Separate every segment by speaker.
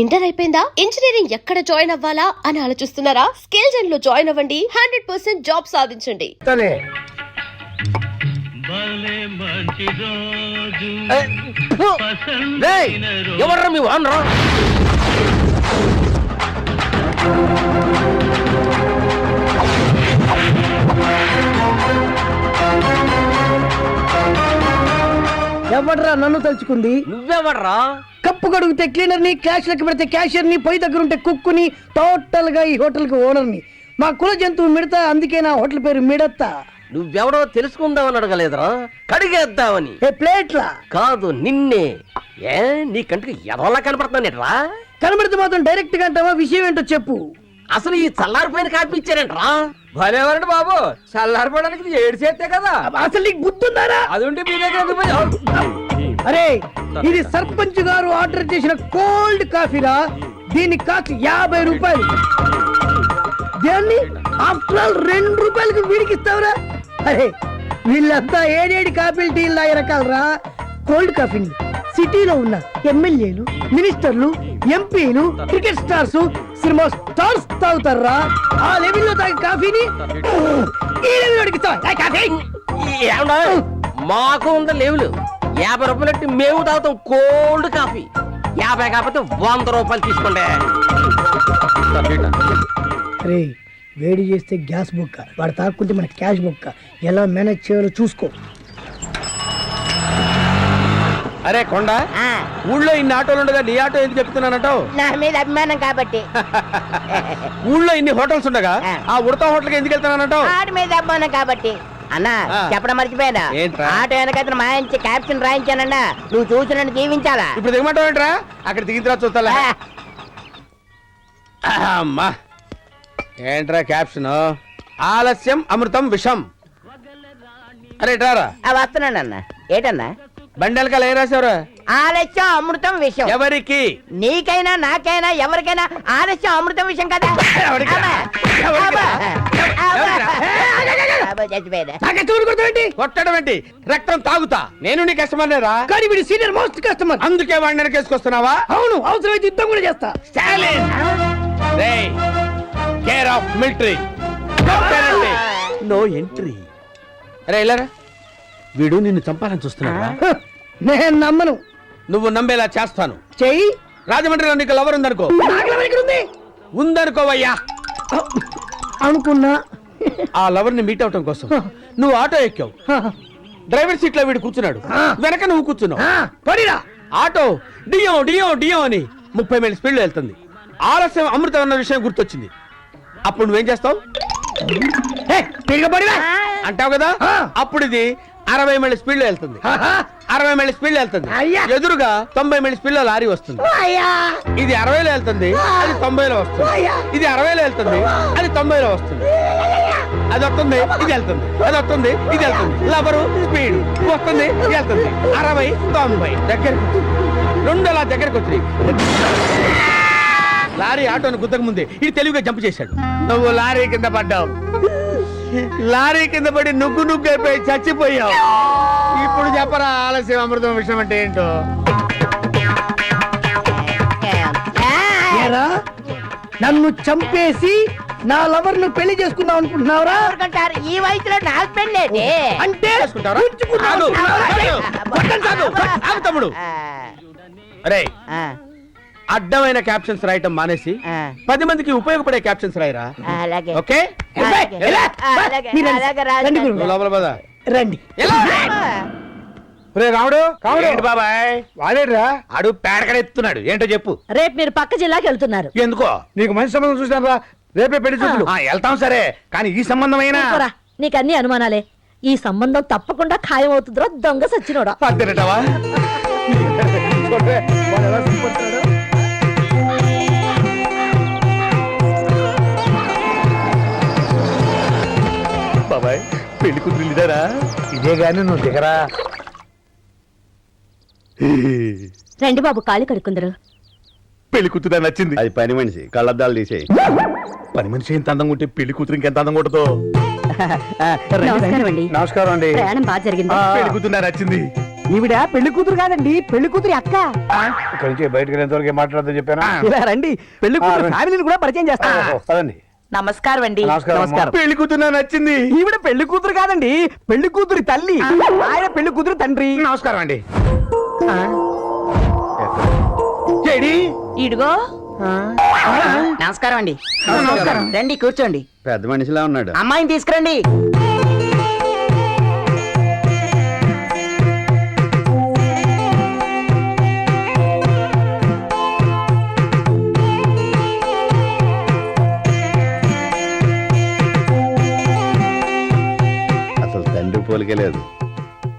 Speaker 1: Inter అయిపోయిందా? Engineering ఎక్కడ join అవ్వాలా అని ఆలోచిస్తున్నారా? స్కిల్ జెన్ లో జాయిన్ అవ్వండి. 100% జాబ్ సాధించండి.
Speaker 2: ఎవర్రా మీ వానరా?
Speaker 3: ఎవడ్రా నన్ను తలుచుకుంది?
Speaker 2: నువ్వెవర్రా?
Speaker 3: కప్పు కడుగుతే క్లీనర్ ని, క్యాష్ లెక్క పెడితే క్యాషియర్ ని, పొయ్యి దగ్గర ఉంటే కుక్కుని, టోటల్ గా ఈ హోటల్ కి ఓనర్ ని. మా కుల జంతువు మిడతా, అందుకే నా హోటల్ పేరు మిడతా.
Speaker 2: నువ్వెవడో తెలుసుకుందామని అడగలేదురా, కడిగేద్దామని.
Speaker 3: ఏ ప్లేట్లా
Speaker 2: కాదు నిన్నే. ఏ నీ కంటికి ఎదవలా కనపడుతున్నానేట్రా?
Speaker 3: కనబడితే మాత్రం డైరెక్ట్ గా అంటావా? విషయం ఏంటో చెప్పు.
Speaker 2: అసలు ఈ చల్లారిపోయిన కాపీ ఇచ్చారేంట్రా?
Speaker 4: భలేవారండి బాబు, చల్లారిపోవడానికి ఏడు చేస్తే కదా.
Speaker 3: అసలు నీకు బుద్ధుందారా?
Speaker 4: అది ఉంటే మీ దగ్గర.
Speaker 3: అరే ఇది సర్పంచ్ గారు ఆర్డర్ చేసిన కోల్డ్ కాఫీరా. దీని కాస్ట్ 50 రూపాయలు. దాన్ని ఆఫ్టర్ ఆల్ 2 రూపాయలకి వీడికిస్తావురా? అరే వీళ్ళంతా ఏడేడి కాఫీలు టీలు తాగే రకాలరా. కోల్డ్ కాఫీని సిటీలో ఉన్న ఎమ్మెల్యేలు, మినిస్టర్లు, ఎంపీలు, క్రికెట్ స్టార్స్, సినిమా స్టార్స్ తాగుతారా. ఆ లెవెల్లో తాగే కాఫీని ఈ లెవెల్ అడిగిస్తావా? కాఫీ
Speaker 2: మాకు ఉందా లేవులు. 50 రూపాయలు మేము తాగుతాం కోల్డ్ కాఫీ. 50 కాకపోతే 100 రూపాయలు తీసుకోండి.
Speaker 3: రే వేడి చేస్తే గ్యాస్ బుక్క, వాడు తాక్కుంటే మన క్యాష్ బుక్క. ఎలా మేనేజ్ చేయాలో చూసుకో.
Speaker 4: అరే కొండ, ఊళ్ళో ఇన్ని ఆటోలు ఉండగా నీ ఆటో ఎందుకు చెప్తున్నానంటావు?
Speaker 5: నా మీద అభిమానం కాబట్టి.
Speaker 4: ఊళ్ళో ఇన్ని హోటల్స్ ఉండగా ఆ ఉడతా హోటల్కి ఎందుకు వెళ్తున్నానంటావు?
Speaker 5: ఆడి మీద అభిమానం కాబట్టి. అన్నా చెప్పడం మర్చిపోయాను.
Speaker 4: ఏంట్రా?
Speaker 5: ఆటో వెనకతను మాయించి క్యాప్షన్ రాయించానన్నా, నువ్వు చూసి నన్ను దీవించాలా?
Speaker 4: ఇప్పుడు దిగమంటావు ఏంట్రా? అక్కడ దిగిన తర్వాత చూస్తా. అమ్మా ఏంట్రా క్యాప్షన్? ఆలస్యం అమృతం విషం. అరే రారా.
Speaker 5: వస్తున్నాను అన్న. ఏటన్నా?
Speaker 4: బండెలకాల ఏం రాశారు?
Speaker 5: ఆలస్యం అమృతం విషయం.
Speaker 4: ఎవరికి?
Speaker 5: నీకైనా నాకైనా ఎవరికైనా ఆలస్యం అమృతం విషయం కదా.
Speaker 4: కొట్టడం ఏంటి? రక్తం తాగుతా. నేను నీ కస్టమర్ రా.
Speaker 3: కానీ వీడి సీనియర్ మోస్ట్ కస్టమర్.
Speaker 4: అందుకే వాడిని వెనకేసుకొస్తున్నావా?
Speaker 3: అవును, అవసరమైతే యుద్ధం కూడా చేస్తా.
Speaker 4: స్టాలిన్ రేయ్, care of military, no entry. అరే ఇలారా, వీడు నిన్ను చంపాలని చూస్తున్నాడా?
Speaker 3: నేను నమ్మను.
Speaker 4: నువ్వు నమ్మేలా చేస్తాను.
Speaker 3: చెయ్యి.
Speaker 4: రాజమండ్రిలో నీకు లవర్ ఉందనుకో. ఉందనుకోవయ్యా.
Speaker 3: అనుకున్నా.
Speaker 4: ఆ లవర్ ని మీట్ అవటం కోసం నువ్వు ఆటో ఎక్కావు. డ్రైవర్ సీట్ లో వీడు కూర్చున్నాడు, వెనక నువ్వు కూర్చున్నావు.
Speaker 3: పడిరా.
Speaker 4: ఆటో డియో డియో డియో అని 30 మైళ్ళ స్పీడ్ లో వెళ్తుంది. ఆలస్యం అమృతం అన్న విషయం గుర్తొచ్చింది. అప్పుడు నువ్వేం చేస్తావు? అంటావు కదా. అప్పుడు ఇది 60 మైళ్ళ స్పీడ్ లో వెళ్తుంది. 60 మైళ్ళ స్పీడ్ లో వెళ్తుంది. ఎదురుగా 90 మైళ్ళ స్పీడ్ లో లారీ వస్తుంది. ఇది 60లో వెళ్తుంది, అది 90లో వస్తుంది. ఇది 60లో వెళ్తుంది, అది 90లో వస్తుంది. అది వస్తుంది, ఇది వెళ్తుంది. అది వస్తుంది, ఇది వెళ్తుంది. లవరు స్పీడ్ వస్తుంది, ఇది వెళ్తుంది. 60 90 దగ్గరకు 2 అలా దగ్గరకు వచ్చి లారీ ఆటోను గుద్దక ముందే ఇది తెలివిగా జంప్ చేశాడు. నువ్వు లారీ కింద పడ్డావు. లారీ కింద పడి నుగ్గు నుగ్గు అయిపోయి చచ్చిపోయావు. ఇప్పుడు చెప్పరా ఆలస్యం అమృతం విషయం అంటే ఏంటో?
Speaker 3: నన్ను చంపేసి నా లవర్ ను పెళ్లి చేసుకుందాం అనుకుంటున్నావురా?
Speaker 5: ఈ వయసులో నాకు పెళ్ళేంటి
Speaker 3: అంటే
Speaker 4: తమ్ముడు. అరే అడ్డమైన క్యాప్షన్స్ రాయటం మానేసి 10 మందికి ఉపయోగపడే క్యాప్షన్స్ రాయరా. ఓకే
Speaker 3: రండి.
Speaker 4: రాముడు కావుడు బాబాయ్ వాడేడ్రా. ఆడు పేడకడెత్తున్నాడు. ఏంటో చెప్పు.
Speaker 6: రేపు మీరు పక్క జిల్లాకి వెళ్తున్నారు.
Speaker 4: ఎందుకో? నీకు మంచి సంబంధం చూసాను రా. రేపే పెళ్లి చూపులు. వెళ్తాం సరే, కానీ ఈ సంబంధమైనా
Speaker 6: నీకు అన్ని అనుమానాలే. ఈ సంబంధం తప్పకుండా ఖాయం అవుతుందిరా దొంగ సచ్చినోడా.
Speaker 4: పద్దెనటవా? బాబాయ్ పెళ్లి కూతురు ఇదారా? ఇదే గాని నువ్వు దిగరా.
Speaker 6: రండి బాబు, కాళ్ళు కడుక్కుందరు.
Speaker 4: పెళ్లి కూతురు నచ్చింది.
Speaker 7: అది పని మనిషి, కళ్ళద్దాలు తీసేయి.
Speaker 4: పని మనిషి ఎంత అందంగా ఉంటే పెళ్లి కూతురు ఇంకెంత అందంగా ఉంటుందో.
Speaker 6: నమస్కారం అండి.
Speaker 4: నమస్కారం అండి.
Speaker 6: ప్రయాణం బాగా జరిగింది.
Speaker 4: పెళ్లి కూతురు నచ్చింది.
Speaker 2: ఈవిడ పెళ్లి కూతురు కాదండి, పెళ్లి కూతురి అక్క.
Speaker 4: ఇక్కడి నుంచి బయటకు వెళ్ళేంత వరకు మాట్లాడదని చెప్పానా?
Speaker 2: ఇలా రండి, పెళ్లి కూతురు ఫ్యామిలీని కూడా పరిచయం చేస్తాను.
Speaker 4: పదండి.
Speaker 6: నమస్కారం అండి.
Speaker 4: నమస్కారం. పెళ్లి కూతురు నాకు నచ్చింది.
Speaker 2: ఈవిడ పెళ్లి కూతురు కాదండి, పెళ్లి కూతురి తల్లి. ఆయన పెళ్లి కూతురు తండ్రి.
Speaker 4: నమస్కారం అండి. చెడి
Speaker 6: ఇడుగో.
Speaker 5: నమస్కారం అండి. రండి కూర్చోండి.
Speaker 7: పెద్ద మనిషిలా ఉన్నాడు.
Speaker 5: అమ్మాయిని తీసుకురండి.
Speaker 7: అసలు తండ్రి పోలికే లేదు.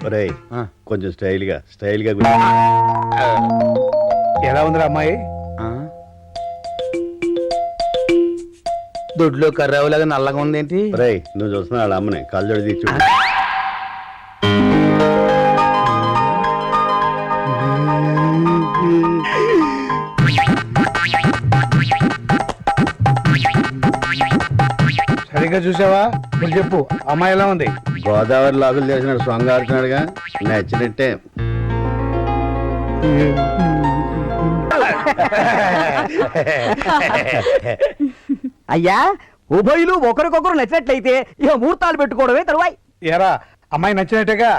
Speaker 7: ఒరేయ్ కొంచెం స్టైల్ గా
Speaker 4: ఎలా ఉందిరా అమ్మాయి? దొడ్లో కర్రావులాగా నల్లగా ఉందేంటి?
Speaker 7: ఒరేయ్ నువ్వు చూస్తున్నా వాళ్ళ అమ్మని కళ్ళజోడి తీర్చు.
Speaker 4: సరిగ్గా చూసావా? ఇప్పుడు చెప్పు, అమ్మాయి ఎలా ఉంది?
Speaker 7: గోదావరి లాగులు చేసినాడు సొంగాడుతున్నాడుగా, నచ్చినట్టే.
Speaker 2: అయ్యా, ఉభయులు ఒకరికొకరు నచ్చినట్లయితే ఇక ముహూర్తాలు పెట్టుకోవడమే తరువాయి.
Speaker 4: ఎరా అమ్మాయి నచ్చినట్టుగా?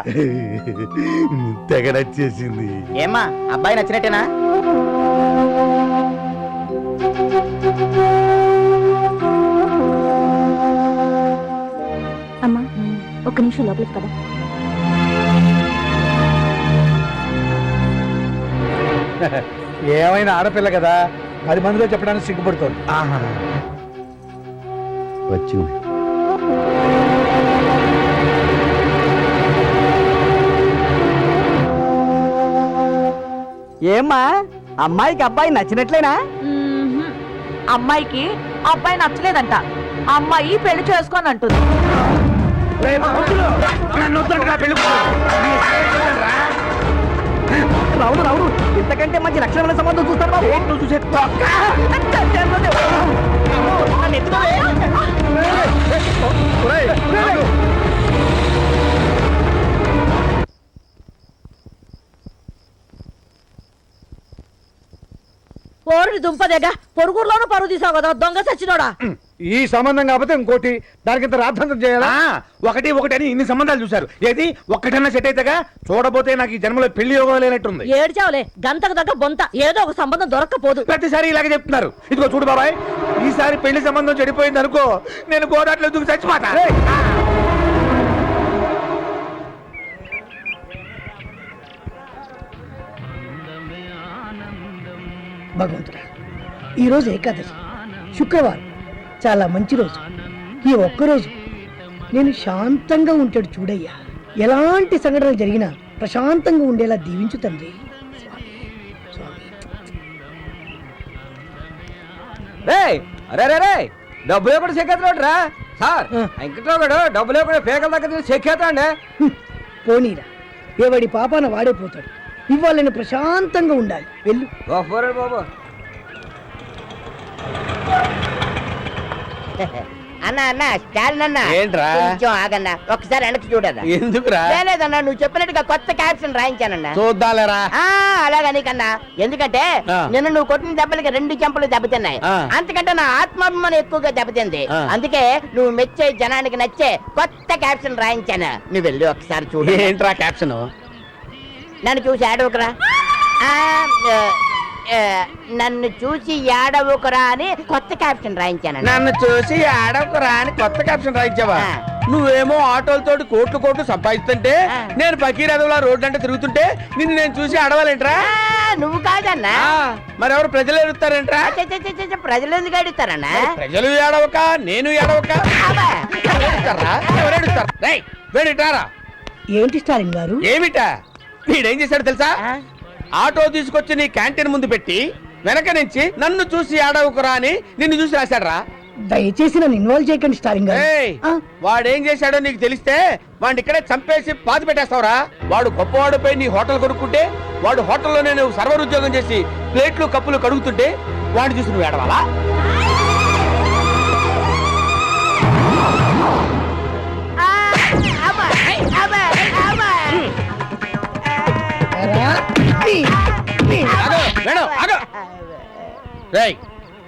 Speaker 7: తెగ నచ్చేసింది.
Speaker 5: ఏమ్మా అబ్బాయి నచ్చినట్టేనా?
Speaker 8: అమ్మా ఒక్క నిమిషం లోపలికి పద.
Speaker 4: ఏమైనా ఆడపిల్ల కదా, 10 మందిలో చెప్పడానికి సిగ్గుపడుతోంది.
Speaker 7: వచ్చింది.
Speaker 2: ఏమ్మా, అమ్మాయికి అబ్బాయి నచ్చినట్లేనా?
Speaker 6: అమ్మాయికి అబ్బాయి నచ్చలేదంట. అమ్మాయి పెళ్లి చేసుకొని అంటుంది.
Speaker 2: రావుడు రావుడు, ఇంతకంటే మంచి లక్షణమైన సంబంధం చూస్తాను బాబు. నువ్వు చూసే
Speaker 6: పోరుని దుంపదేగా పొరుగురులోనూ పరుగు తీసావు కదా దొంగ సచ్చినోడా.
Speaker 4: ఈ సంబంధం కాకపోతే ఇంకోటి, దానికి ఇంత రాద్ధాంతం చేయాలా? ఒకటి అని ఇన్ని సంబంధాలు చూశారు, ఏది ఒక్కటన్నా సెట్ అయితేగా? చూడబోతే నాకు ఈ జన్మలో పెళ్లి యోగం లేనట్టుంది.
Speaker 6: ఏడ్చావులే, గంతకు దగ్గర బొంత ఏదో ఒక సంబంధం దొరక్కపోదు.
Speaker 4: ప్రతిసారి ఇలాగే చెప్తున్నారు. ఇదిగో చూడు బాబాయ్, ఈసారి పెళ్లి సంబంధం చెడిపోయింది అనుకో, నేను గోదాట్లో దూకి చచ్చిపోతా.
Speaker 3: భగవంతుడా, ఈరోజు ఏకాదశి, శుక్రవారం, చాలా మంచి రోజు. ఈ ఒక్కరోజు నేను శాంతంగా ఉంటాడు చూడయ్యా. ఎలాంటి సంఘటనలు జరిగినా ప్రశాంతంగా ఉండేలా దీవించు తండ్రి.
Speaker 2: అరే డబ్బులు కూడా చెక్కేస్తాడు రా సార్. వెంకట్రావు డబ్బులు కూడా పేకల దగ్గర చెక్కేస్తా అండి.
Speaker 3: పోనీరా, ఎవడి పాపాన వాడే పోతాడు. ఇవాళ నేను ప్రశాంతంగా ఉండాలి. వెళ్ళు
Speaker 2: బాబు.
Speaker 5: అన్న స్టాలిన్ అన్న,
Speaker 4: ఏంట్రా?
Speaker 5: కొంచెం ఆగన్నా, ఒక్కసారి వెనక్కి చూడదా?
Speaker 4: ఎందుకురా?
Speaker 5: లేదన్నా, నువ్వు చెప్పినట్టుగా కొత్త క్యాప్షన్ రాయించానన్నా.
Speaker 4: చూద్దాలేరా?
Speaker 5: అలాగని కన్నా, ఎందుకంటే నిన్న నువ్వు కొట్టిన దెబ్బలకి 2 చెంపలు దెబ్బతిన్నాయి. అంతకంటే నా ఆత్మాభిమానం ఎక్కువగా దెబ్బతింది. అందుకే నువ్వు మెచ్చే జనానికి నచ్చే కొత్త క్యాప్షన్ రాయించాను. నువ్వు వెళ్ళి ఒకసారి చూడు.
Speaker 4: ఏంట్రా క్యాప్షన్?
Speaker 5: నన్ను చూసి ఆడవుకురా, నన్ను చూసి ఏడవుకురా అని కొత్త క్యాప్షన్ రాయించాను.
Speaker 4: నన్ను చూసి ఆడవకురా అని కొత్త క్యాప్షన్ రాయించావా? నువ్వేమో ఆటోలతోటి కోట్లు సంపాదిస్తుంటే, నేను పకీరదవులా రోడ్డు అంటే తిరుగుతుంటే నిన్ను నేను చూసి ఆడవాలేంట్రా?
Speaker 5: నువ్వు కాదన్నా,
Speaker 4: మరెవరు ప్రజలు ఎడుతారేంట్రా?
Speaker 5: ప్రజలు ఎందుకు అడుగుతారన్నా?
Speaker 4: ప్రజలు ఏడవక నేను ఏడవక ఎవరేడుతారా?
Speaker 3: ఏంటి స్టాలిన్ గారు?
Speaker 4: ఏమిటా? వీడేం చేశాడు తెలుసా? ఆటో తీసుకొచ్చి నీ క్యాంటీన్ ముందు పెట్టి వెనక నుంచి నన్ను చూసి ఆడవుకురా అని నిన్ను చూసి రాశాడు రా.
Speaker 3: దయచేసి నన్ను ఇన్వాల్వ్ చేయకండి స్టాలిన్ గారు.
Speaker 4: వాడేం చేశాడో నీకు తెలిస్తే వాడిని ఇక్కడే చంపేసి పాతి పెట్టేస్తావురా. వాడు గొప్పవాడిపై నీ హోటల్ కొనుక్కుంటే, వాడు హోటల్లోనే నువ్వు సర్వర్ ఉద్యోగం చేసి ప్లేట్లు కప్పులు కడుగుతుంటే వాడిని చూసి నువ్వు ఏడవాలా? ఆగు, వేణు, ఆగు. రేయ్,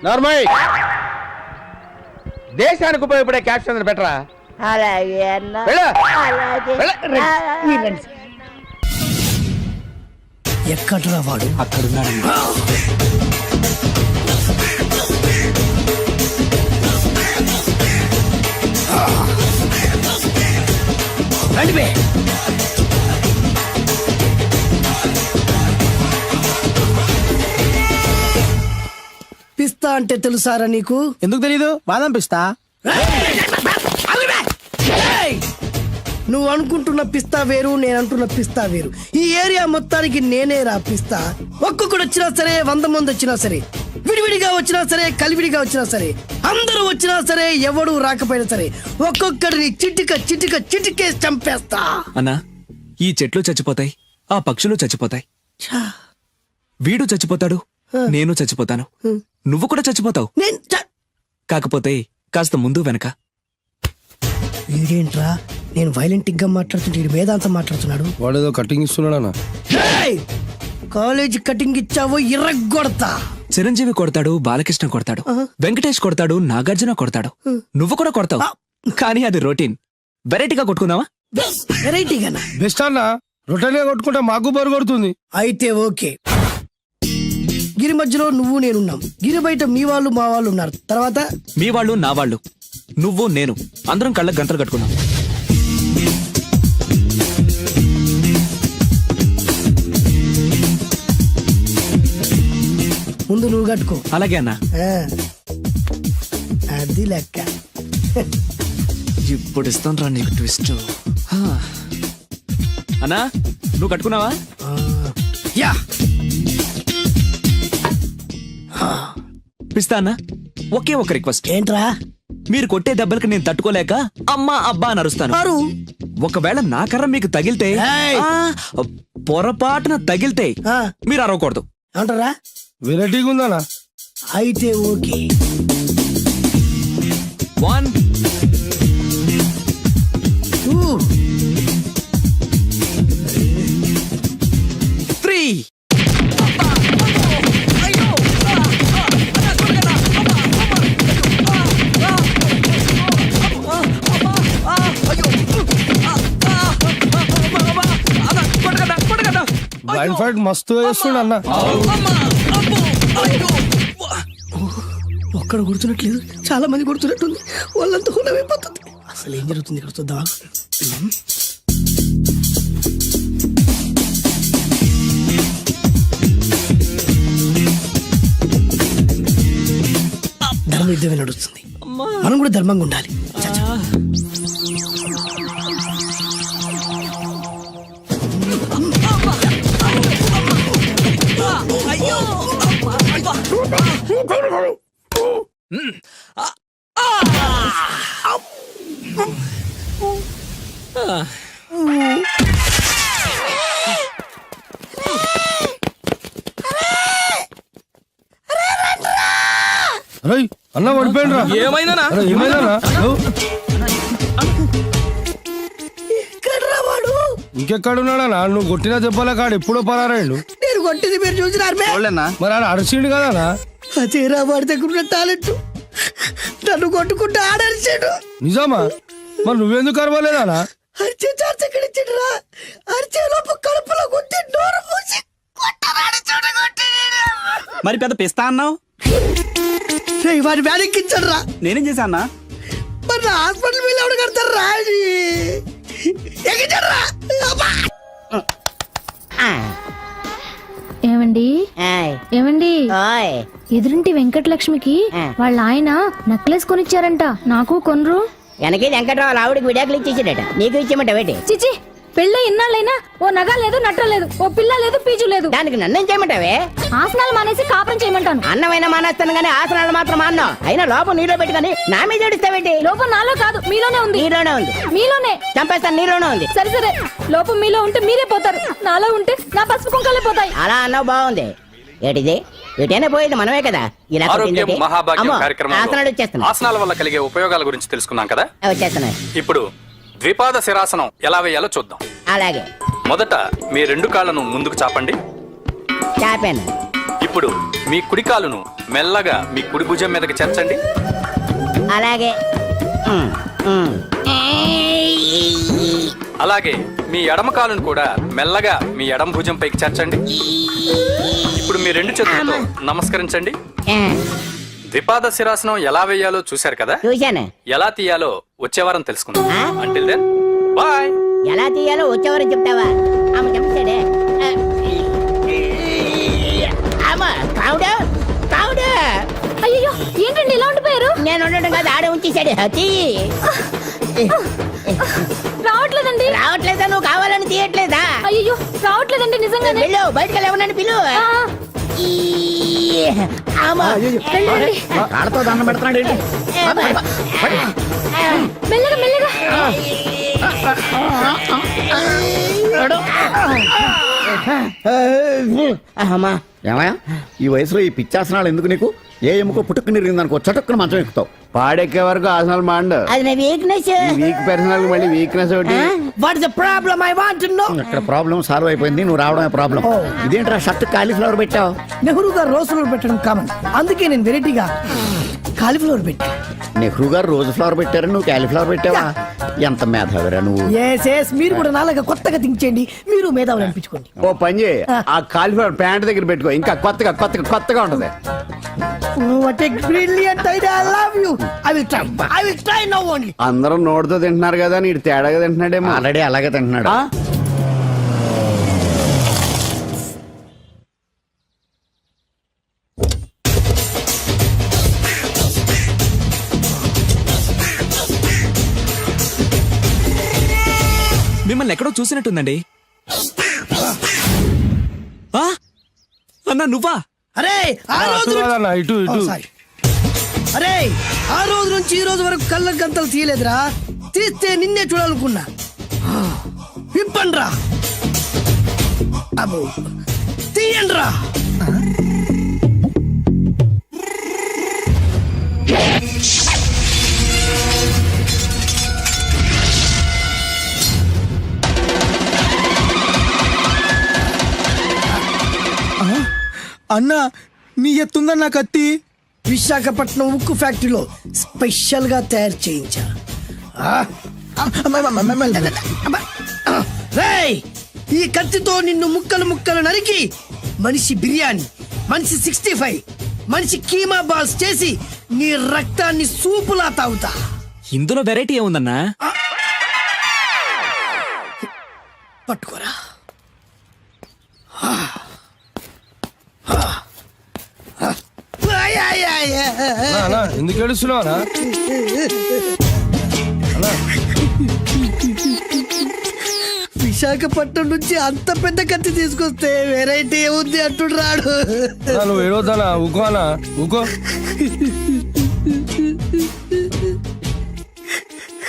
Speaker 4: నార్మల్ దేశానికి ఉపయోగపడే క్యాప్షన్ బెటరా.
Speaker 5: అలాగే అన్న
Speaker 4: వెళ్ళు.
Speaker 5: అలాగే
Speaker 3: మీరు రండి సార్. ఎక్కడ్రా వాడు? రండి బే. పిస్తా అంటే తెలుసారా నీకు?
Speaker 4: ఎందుకు తెలీదు? బాదం పిస్తా.
Speaker 3: నువ్వు అనుకుంటున్న పిస్తా వేరు, నేను అంటున్న పిస్తా వేరు. ఈ ఏరియా మొత్తానికి నేనే రా పిస్తా. ఒక్కొక్కడు వచ్చినా సరే, 100 మంది వచ్చినా సరే, విడివిడిగా వచ్చినా సరే, కలివిడిగా వచ్చినా సరే, అందరూ వచ్చినా సరే, ఎవడు రాకపోయినా సరే, ఒక్కొక్కడిని చిటికేసి చంపేస్తా.
Speaker 9: అన్నా, ఈ చెట్లు చచ్చిపోతాయి, ఆ పక్షులు చచ్చిపోతాయి, వీడు చచ్చిపోతాడు, నేను చచ్చిపోతాను, నువ్వు కూడా చచ్చిపోతావు. కాకపోతే కాస్త ముందు వెనక.
Speaker 3: వీడేంట్రా, నేను వైలెంటిక్ గా మాట్లాడుతుంటే వీడు వేదాంతం మాట్లాడుతున్నాడు.
Speaker 4: వాడేదో కటింగ్ ఇస్తున్నాడా?
Speaker 3: కాలేజ్ కటింగ్ ఇచ్చావో ఇర్రగొడతా.
Speaker 9: చిరంజీవి కొడతాడు, బాలకృష్ణ కొడతాడు, వెంకటేష్ కొడతాడు, నాగార్జున కొడతాడు, నువ్వు కూడా కొడతావు. కానీ అది రొటీన్. వెరైటీగా కొట్టుకుందావా?
Speaker 3: వెరైటీగానా?
Speaker 4: బెస్ట్ అన్న, రొటెన్ గా కొట్టుకుంటే మాకు బరు కొడుతుంది.
Speaker 3: అయితే ఓకే. గిరి మధ్యలో నువ్వు నేనున్నాం, గిరి బయట మీ వాళ్ళు మా వాళ్ళు ఉన్నారు. తర్వాత
Speaker 9: మీ వాళ్ళు, నా వాళ్ళు, నువ్వు నేను, అందరం కళ్ళకు గంటలు కట్టుకున్నాం.
Speaker 3: ముందు నువ్వు కట్టుకో.
Speaker 9: అలాగే అన్నా.
Speaker 3: ఆ, అది లెక్క.
Speaker 9: ఇప్పుడు ఇస్తాను రా నీకు ట్విస్ట్. అన్నా, నువ్వు కట్టుకున్నావా?
Speaker 3: ఆ, యా.
Speaker 9: పిస్తా అన్నా, ఒకే ఒక రిక్వెస్ట్.
Speaker 3: ఏంట్రా?
Speaker 9: మీరు కొట్టే దెబ్బలకి నేను తట్టుకోలేక అమ్మా అబ్బా అని అరుస్తాను. ఒకవేళ నా కర్ర మీకు తగిలితే,
Speaker 3: ఏయ్!
Speaker 9: పొరపాటున తగిలితే
Speaker 3: ఆ,
Speaker 9: మీరు అరవకూడదు.
Speaker 3: ఏమంటారా?
Speaker 4: వెరైటీగా ఉందనా?
Speaker 3: అయితే ఓకే.
Speaker 9: 1
Speaker 3: 2
Speaker 9: 3.
Speaker 4: బ్లైండ్ ఫైట్ మస్తు వేస్తుండ అన్న.
Speaker 3: ఒక్కడ గుర్తున్నట్లేదు, చాలా మంది గుర్తున్నట్టుంది. వాళ్ళంతా హులమైపోతుంది. అసలు ఏం జరుగుతుంది ఇక్కడ చూద్దాం. ధర్మ యుద్ధమే నడుస్తుంది, మనం కూడా ధర్మంగా ఉండాలి. చచ్చా.
Speaker 4: అన్న పడిపోయినరా?
Speaker 9: ఏమైందనా?
Speaker 3: ఎక్కడ్రా వాడు?
Speaker 4: ఇంకెక్కడున్నాడా? నువ్వు కొట్టినా చెప్పాలా? కాడు ఎప్పుడో పరారాడు.
Speaker 3: నేను కొట్టింది మీరు చూసినారు.
Speaker 4: మరి ఆడ అరిచిండు కదా?
Speaker 3: అదేరా వాడి దగ్గర ఉన్న టాలెంట్. నన్ను కొట్టుకుంటూ ఆడరిచాడు.
Speaker 4: నిజమా? మరి నువ్వెందుకు అరవలేదా?
Speaker 3: అరిచే చార్జ్ ఎక్కడ ఇచ్చాడురా? అరిచే లోపు కడుపులో కొట్టి నోరు మూసి కొట్టరాడు చూడగొట్టి.
Speaker 9: మరి పెద్ద పిస్తా అన్నావు,
Speaker 3: వాడి వ్యాధికిచ్చాడు రా.
Speaker 9: నేనేం చేశా అన్నా?
Speaker 3: మరి నా హాస్పిటల్ బిల్ ఎవడు కడతారు రా? ఎక్కించాడు రా.
Speaker 8: ఏమండి
Speaker 5: ఆయ్.
Speaker 8: ఏమండి
Speaker 5: ఓయ్.
Speaker 8: ఎదురింటి వెంకటలక్ష్మికి వాళ్ళ ఆయన నెక్లెస్ కొనిచ్చారంట, నాకు కొనరు.
Speaker 5: వెనకే వెంకట్రావు ఆవిడకి విడాకులు ఇచ్చేసాడట, నీకు ఇచ్చేమంట వేటి?
Speaker 8: చిచి, పెళ్ళ ఇన్నాళ్ళైనా ఓ నగ లేదు, నట్ట లేదు, ఓ పిల్ల లేదు, పీచు లేదు.
Speaker 5: దానికి నన్ను ఏం చేయమంటావే?
Speaker 8: ఆసనాలు మానేసి కాపురం చేయమంటాను.
Speaker 5: అన్నమైనా మానేస్తాను గానీ ఆసనాలు మాత్రం మాన్నావు. అయినా లోపం నీలో పెట్టుకొని నా మీద ఏడుస్తావేంటి?
Speaker 8: లోపం నాలో కాదు, మీలోనే ఉంది.
Speaker 5: నీలోనే ఉంది.
Speaker 8: మీలోనే
Speaker 5: చంపేస్తాను, నీలోనే ఉంది.
Speaker 8: సరే సరే, లోపం మీలో ఉంటే మీరే పోతారు, నాలో ఉంటే నా పసుపు కుంకాలే పోతాయి.
Speaker 5: అలా అన్నావు, బాగుంది. ఏటిది? ఎటైనా పోయేది మనమే కదా. ఇలా
Speaker 10: ఆరోగ్యం మహాభాగ్యం కార్యక్రమంలో
Speaker 5: ఆసనాలు వచ్చేస్తున్నాయి.
Speaker 10: ఆసనాల వల్ల కలిగే ఉపయోగాల గురించి తెలుసుకున్నాం కదా.
Speaker 5: వచ్చేస్తున్నాయి.
Speaker 10: ఇప్పుడు ద్విపాద శిరాసనం ఎలా వేయాలో చూద్దాం.
Speaker 5: అలాగే.
Speaker 10: మొదట మీ 2 కాళ్ళను ముందుకు చాపండి.
Speaker 5: చాపాను.
Speaker 10: ఇప్పుడు మీ కుడి కాలును మెల్లగా మీ కుడి భుజం మీదకి చేర్చండి.
Speaker 5: అలాగే.
Speaker 10: అలాగే మీ ఎడమ కాలును కూడా మెల్లగా మీ ఎడమ భుజం పైకి చేర్చండి. ఇప్పుడు మీ రెండు చేతులతో నమస్కరించండి. ద్విపాద శిరాసనం ఎలా వేయాలో చూశారు కదా,
Speaker 5: చూశాను.
Speaker 10: ఎలా తీయాలో వచ్చే వారం తెలుసుకుందాం. Until then bye.
Speaker 5: ఎలా తీయాలో వచ్చేవారు చెప్తావా? ఆమె చెప్తాడే. అమ్మా కావుడా కావుడా.
Speaker 8: అయ్యో ఏంటండి ఇలా ఉండిపోయారు?
Speaker 5: నేను ఉండడం కాదు, ఆడే ఉంచేసాడు. తీ.
Speaker 8: రావట్లేదండి.
Speaker 5: రావట్లేదా? నువ్వు కావాలని తీయట్లేదా?
Speaker 8: అయ్యో రావట్లేదండి నిజంగానే.
Speaker 5: పిలు బయటకు వెళ్ళవనని పిలు.
Speaker 3: కాళ్ళతో దండం పెడుతున్నాడు ఏంటి?
Speaker 8: మెల్లగా మెల్లగా.
Speaker 5: అమ్మా
Speaker 7: ఏమయ్యా ఈ వయసులో ఈ పిచ్చాసనాలు ఎందుకు నీకు? ఏ ఎముకో పుట్టుకుని ఇరిగిందనుకో చటుక్కున మంచం ఎక్కుతావు.
Speaker 4: పాడెక్కే వరకు ఆసనాలు మాండు.
Speaker 5: అది నా వీక్నెస్.
Speaker 4: వీక్ పర్సనల్ మళ్ళీ వీక్నెస్ ఒకటి.
Speaker 3: What is the problem? I want to know.
Speaker 7: ఇక్కడ ప్రాబ్లం సాల్వ్ అయిపోయింది, నువ్వు రావడమే ప్రాబ్లం. ఇదేంట్రా షర్ట్ కాలీఫ్లవర్ పెట్టావు?
Speaker 3: నెహ్రూ గారు రోజ్ ఫ్లవర్ పెట్టడం కామన్, అందుకే నేను వెరైటీగా కాలీఫ్లవర్ పెట్టా.
Speaker 7: నెహ్రూ గారు రోజు ఫ్లవర్ పెట్టారు, నువ్వు కాలీఫ్లవర్ పెట్టావా? ఎంత మేధావిరా నువ్వు.
Speaker 3: ఎస్ మీరు కూడా నాలాగా కొత్తగా థింక్ చేయండి, మీరు మేధావులు అనిపించుకోండి.
Speaker 4: ఓ పని చేయి, ఆ కాలిఫ్లవర్ ప్యాంట్ దగ్గర పెట్టుకో, ఇంకా కొత్తగా ఉంటది.
Speaker 3: What a brilliant idea. I love you. I will try now only.
Speaker 4: అందరూ నోటితో తింటున్నారు కదా, నీడు తేడాగా తింటున్నాడేమో.
Speaker 7: ఆల్రెడీ అలాగే తింటున్నాడు.
Speaker 4: ఆ?
Speaker 9: మిమ్మల్ని ఎక్కడో చూసినట్టుందండి. ఆ? అన్నా నువ్వా?
Speaker 3: అరే ఆ రోజు అరే ఆ రోజు నుంచి ఈ రోజు వరకు కళ్ళ గంతలు తీయలేదురా. తీస్తే నిన్నే చూడాలనుకున్నా. విప్పండ్రా. అబ్బో తీయండ్రా.
Speaker 4: అన్నా నీ ఎత్తుందా నా కత్తి?
Speaker 3: విశాఖపట్నం ఉక్కు ఫ్యాక్టరీలో స్పెషల్ గా తయారు చేయించా. రేయ్, ఈ కత్తితో నిన్ను ముక్కలు నరికి మనిషి బిర్యానీ, మనిషి 65, మనిషి కీమా బాల్స్ చేసి నీ రక్తాన్ని సూపులా తాగుతా.
Speaker 9: ఇందులో వెరైటీ ఏముందన్నా?
Speaker 3: పట్టుకోరా.
Speaker 4: ఎందుకు ఏడుస్తున్నావునా?
Speaker 3: విశాఖపట్నం నుంచి అంత పెద్ద కత్తి తీసుకొస్తే వెరైటీ ఏముంది అంటుడు రాడు.
Speaker 4: నువ్వు ఏడవద్దానా? ఊకోనా? ఊకో.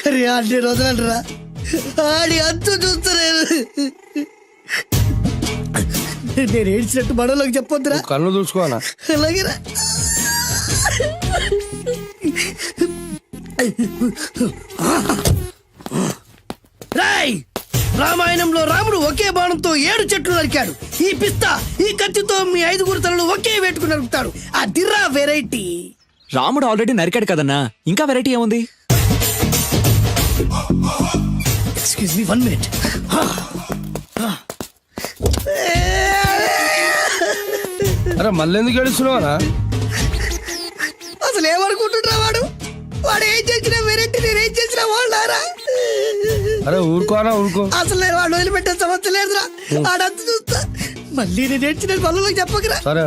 Speaker 3: అరే అన్ని రోజులరా ఆడి అంతు చూస్తలేదు. నేను ఏడ్చినట్టు మనలోకి చెప్పొద్దురా.
Speaker 4: కళ్ళు చూసుకోనా?
Speaker 3: అలాగేరా. రాయ్, రామాయణంలో రాముడు ఒకే బాణంతో 7 చెట్లు నరికాడు. ఈ పిస్తా ఈ కత్తితో మీ 5 తలలు ఒకే వేటుకు నరుకుతాడు. ఆ దిర్రా వెరైటీ.
Speaker 9: రాముడు ఆల్రెడీ నరికాడు కదన్నా, ఇంకా వెరైటీ ఏముంది?
Speaker 3: Excuse me 1 minute.
Speaker 4: అరే మళ్ళీ ఎందుకు ఏడుస్తున్నావునా?
Speaker 3: అసలు ఏమనుకుంటున్నా వాడు ఏం చేసిన వెరైటీ నేనేం చేసిన వాళ్ళారా?
Speaker 4: అరే ఊరుకోనా? ఊరుకో.
Speaker 3: అసలు నేను వాడు వదిలిపెట్టే సమస్య లేదురా. ఆడంత చూస్తా. మళ్ళీ నేను ఏడ్చిన పనులకు చెప్పకరా.
Speaker 4: సరే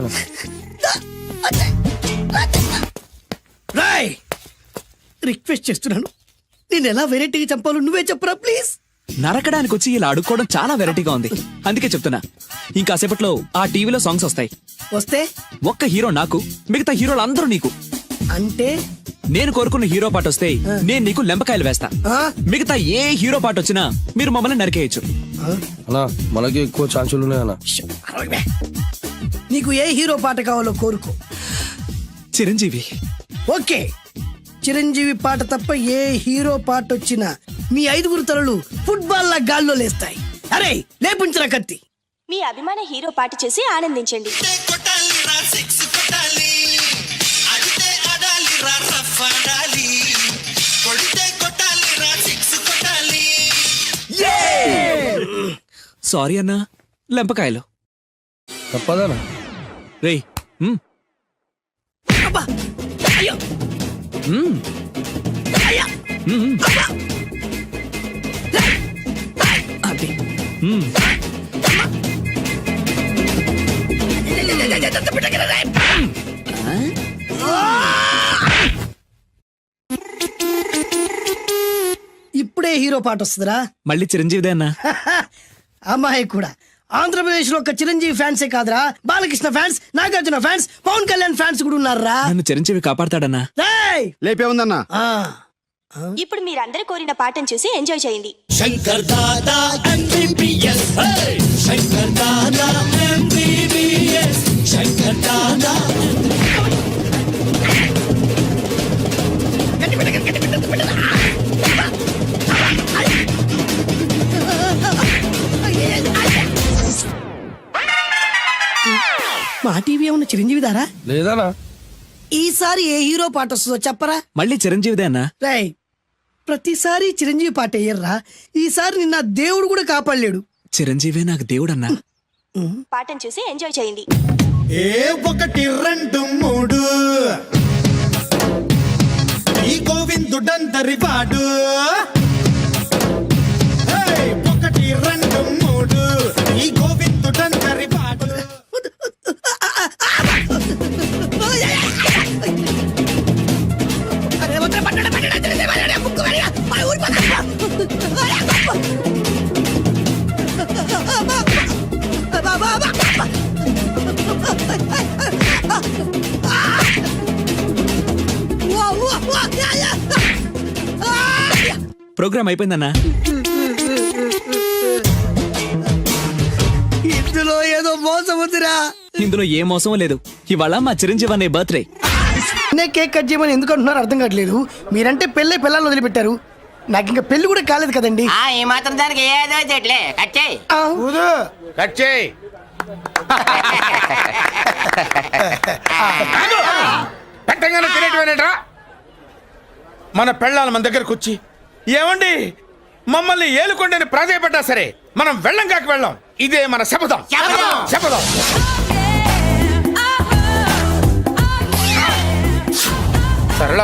Speaker 3: రాయ్, రిక్వెస్ట్ చేస్తున్నాను, నేను ఎలా వెరైటీగా చంపాలో నువ్వే చెప్పరా ప్లీజ్.
Speaker 9: నరకడానికి వచ్చి ఇలా అడుక్కోవడం చాలా వెరైటీగా ఉంది, అందుకే చెప్తున్నా. ఇంకాసేపట్లో ఆ టీవీలో సాంగ్స్ వస్తాయి.
Speaker 3: వస్తే
Speaker 9: ఒక్క హీరో నాకు, మిగతా హీరోలు అందరూ నీకు.
Speaker 3: అంటే
Speaker 9: నేను కోరుకున్న హీరో పాట వస్తే నేను నీకు లెంపకాయలు వేస్తా. మిగతా ఏ హీరో పాట వచ్చినా మీరు మమ్మల్ని నరికేయచ్చు.
Speaker 4: అన్నా మనకి ఎక్కువ ఛాన్సులు ఉన్నాయన్నా.
Speaker 3: నీకు ఏ హీరో పాట కావాలో కోరుకో.
Speaker 9: చిరంజీవి.
Speaker 3: ఓకే, చిరంజీవి పాట తప్ప ఏ హీరో పాట వచ్చినా మీ 5 తలలు ఫుట్బాల్ లా గాల్లో లేస్తాయి. అరే లేపుంచరా కత్తి.
Speaker 1: మీ అభిమాన హీరో పాట చేసి ఆనందించండి.
Speaker 9: సారీ అన్నా, లెంపకాయలు.
Speaker 4: తప్పదనా?
Speaker 9: రేయ్ అది
Speaker 3: ఇప్పుడే హీరో పాట వస్తుందిరా.
Speaker 9: మళ్ళీ చిరంజీవిదే అన్నా.
Speaker 3: అమ్మాయి కూడా ఆంధ్రప్రదేశ్ లో ఒక చిరంజీవి ఫ్యాన్సే కాదురా, Balakrishna fans, Nagarjuna fans, Pawan Kalyan fans కూడా ఉన్నారా.
Speaker 9: నన్ను చిరంజీవి కాపాడతాడన్నా.
Speaker 7: లేపే ఉందన్నా.
Speaker 1: ఇప్పుడు మీరందరూ కోరిన పాటను చూసి ఎంజాయ్ చేయండి.
Speaker 3: Shankar Dada MBBS, Shankar Dada MBBS, Shankar Dada. మా టీవీ ఏమన్నా చిరంజీవి దారా?
Speaker 4: లేదనా?
Speaker 3: ఈసారి ఏ హీరో పాట వస్తుందో చెప్పరా.
Speaker 9: మళ్ళీ చిరంజీవిదే అన్నా.
Speaker 3: రై, ప్రతిసారి చిరంజీవి పాట వేయర్రా. ఈసారి నిన్న దేవుడు కూడా కాపాడలేడు.
Speaker 9: చిరంజీవే నాకు దేవుడన్నా.
Speaker 1: పాటను చూసి ఎంజాయ్ చేయండి.
Speaker 3: 1 2 3 ఈ గోవిందుడందరి వాడు. 1 2 3 ఈ గోవిందుడందరి వాడు.
Speaker 9: ప్రోగ్రామ్ అయిపోయిందన్నా.
Speaker 3: ఇందులో ఏదో మోసం ఉందిరా.
Speaker 9: ఇందులో ఏ మోసం లేదు. ఇవాళ మా చిరంజీవి అనే బర్త్డే.
Speaker 3: నేను కేక్ కట్ చేయమని ఎందుకు అంటున్నారో అర్థం కావట్లేదు. మీరంటే పిల్లల్ని వదిలిపెట్టారు, నాకు ఇంకా పెళ్లి కూడా కాలేదు కదండి.
Speaker 5: ఈ మాత్రం దానికి ఏదో చెట్లే కచ్చే
Speaker 4: కట్ చేయి. పెట్టంగానే తినేటివేనేట్రా? మన పెళ్ళాల మన దగ్గరకు వచ్చి ఏమండి మమ్మల్ని ఏలుకొండని ప్రాధాయపడ్డా సరే మనం వెళ్ళం కాక వెళ్ళాం. ఇదే మన శపథం. శపథం. సరళ,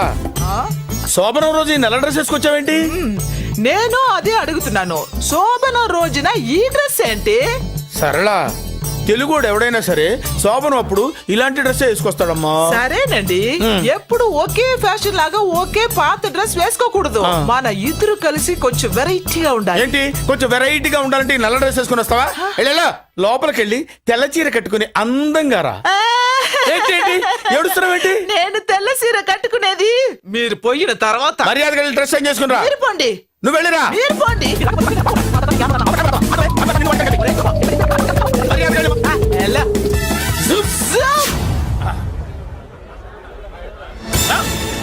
Speaker 4: శోభనం రోజు ఈ నల్ల డ్రెస్ వేసుకొచ్చావేంటి?
Speaker 11: నేను అదే అడుగుతున్నాను. శోభన రోజున ఈ డ్రెస్ ఏంటి?
Speaker 4: సరళ, తెలుగుడు ఎవడైనా సరే శోభనం అప్పుడు ఇలాంటి డ్రెస్ వేసుకొస్తాడమ్మా.
Speaker 11: సరేనండి, ఎప్పుడు ఒకే ఫ్యాషన్ లాగా ఒకే పాత డ్రెస్ వేసుకోకూడదు. మన ఇద్దరు కలిసి కొంచెం వెరైటీగా ఉండాలి.
Speaker 4: ఏంటి కొంచెం వెరైటీగా ఉండాలంటే ఈ నల్ల డ్రెస్ వేసుకుని వస్తావా? వెళ్ళా లోపలికి వెళ్ళి తెల్ల చీర కట్టుకుని అందంగా రా. ఏడుస్తున్నావేంటి?
Speaker 11: నేను తెల్ల సీర కట్టుకునేది మీరు పోయిన తర్వాత.
Speaker 4: మర్యాదగా వెళ్ళి డ్రెస్ చేంజ్ చేసుకుని రా.
Speaker 11: మీరు పోండి.
Speaker 4: నువ్వు వెళ్ళిరా.
Speaker 11: మీరు పోండి.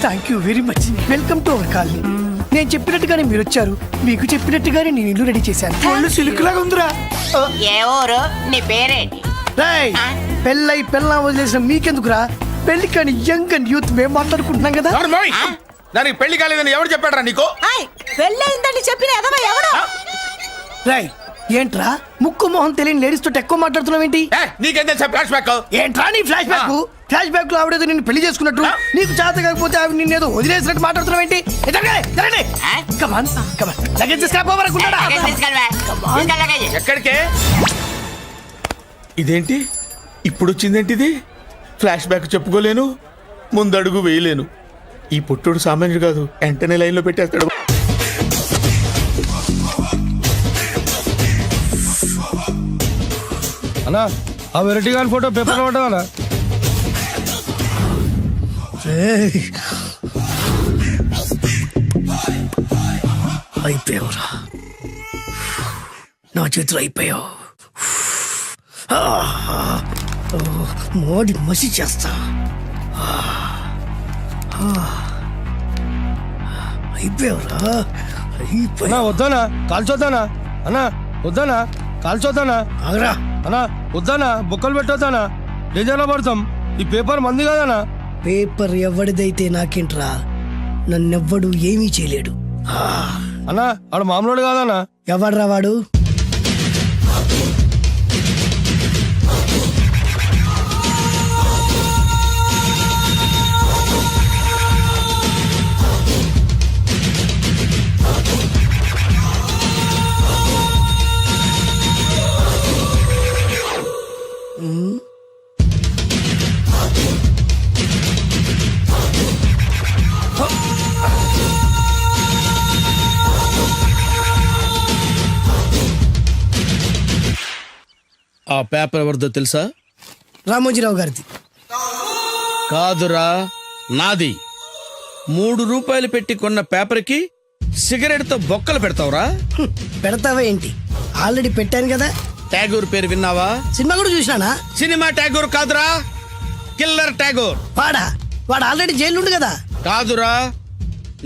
Speaker 3: Thank you very much. Welcome to our colony. నేను చెప్పినట్టుగానే మీరు వచ్చారు, మీకు చెప్పినట్టుగానే నేను ఇల్లు రెడీ చేశాను. ఒళ్ళు సిల్క్ లాగా ఉందిరా.
Speaker 5: ఏ ఊరు? నీ పేరేంటి?
Speaker 3: పెళ్ళై పెళ్ళా వదిలేసిన మీకెందుకురా? పెళ్లి కాని యంగ్ అండ్ యూత్ మేము మాట్లాడుకుంటున్నాం కదా.
Speaker 4: దానికి పెళ్లి కాలేదని ఎవరు చెప్పాడరా నీకు?
Speaker 11: పెళ్ళయిందని చెప్పిన ఎదవ ఎవడు?
Speaker 3: రాయ్, ఏంట్రా ముక్కు మొహం తెలియని లేడీస్ తోటి ఎక్కువ మాట్లాడుతున్నావు ఏంటి?
Speaker 4: నీకేం తెలుసా ఫ్లాష్ బ్యాక్?
Speaker 3: ఏంట్రా నీ ఫ్లాష్ బ్యాక్? ఫ్లాష్ బ్యాక్ లో ఆవిడేదో నిన్ను పెళ్లి చేసుకున్నట్టు, నీకు చేత కాకపోతే ఆవిడ నిన్నేదో వదిలేసినట్టు మాట్లాడుతున్నావు ఏంటి?
Speaker 4: ఎక్కడికే? ఇదేంటి ఇప్పుడు వచ్చిందేంటి? ఇది ఫ్లాష్ బ్యాక్ చెప్పుకోలేను, ముందడుగు వేయలేను. ఈ పుట్టుడు సామాన్యుడు కాదు, వెంటనే లైన్ లో పెట్టేస్తాడు.
Speaker 3: అన్నా ఆ వెరైటీ గారి ఫోటో పేపర్ పడ్డా అయిపోయావురా, నా చేతులు అయిపోయావు. మోడి మసి చేస్తా. అయిపోయావురా, అయిపోయా.
Speaker 4: వద్దానా కాల్చొద్దానా? అన్నా వద్దానా కాల్చొద్దానా?
Speaker 3: ఆగరా.
Speaker 4: అన్నా వద్దానా బొక్కలు పెట్టొద్దానా డేంజర్లో పడతాం ఈ పేపర్ మంది కదనా
Speaker 3: పేపర్ ఎవడిదైతే నాకేంట్రా నన్నెవ్వడు ఏమీ చేయలేడు
Speaker 4: అన్నా ఆడు మామూలు కాదనా
Speaker 3: ఎవడ్రా వాడు
Speaker 4: ఆ పేపర్ ఎవరిదో తెలుసా?
Speaker 3: రామోజీరావు గారిది.
Speaker 4: కాదురా, నాది. 3 రూపాయలు పెట్టి కొన్న పేపర్కి సిగరెట్ తో బొక్కలు పెడతావురా?
Speaker 3: పెడతావా ఏంటి? ఆల్రెడీ పెట్టాను కదా.
Speaker 4: ట్యాగూర్ పేరు విన్నావా?
Speaker 3: సినిమా కూడా చూసినానా?
Speaker 4: సినిమా ట్యాగూర్ కాదురా, కిల్లర్ ట్యాగూర్.
Speaker 3: వాడు ఆల్రెడీ జైలు ఉండు కదా.
Speaker 4: కాదురా,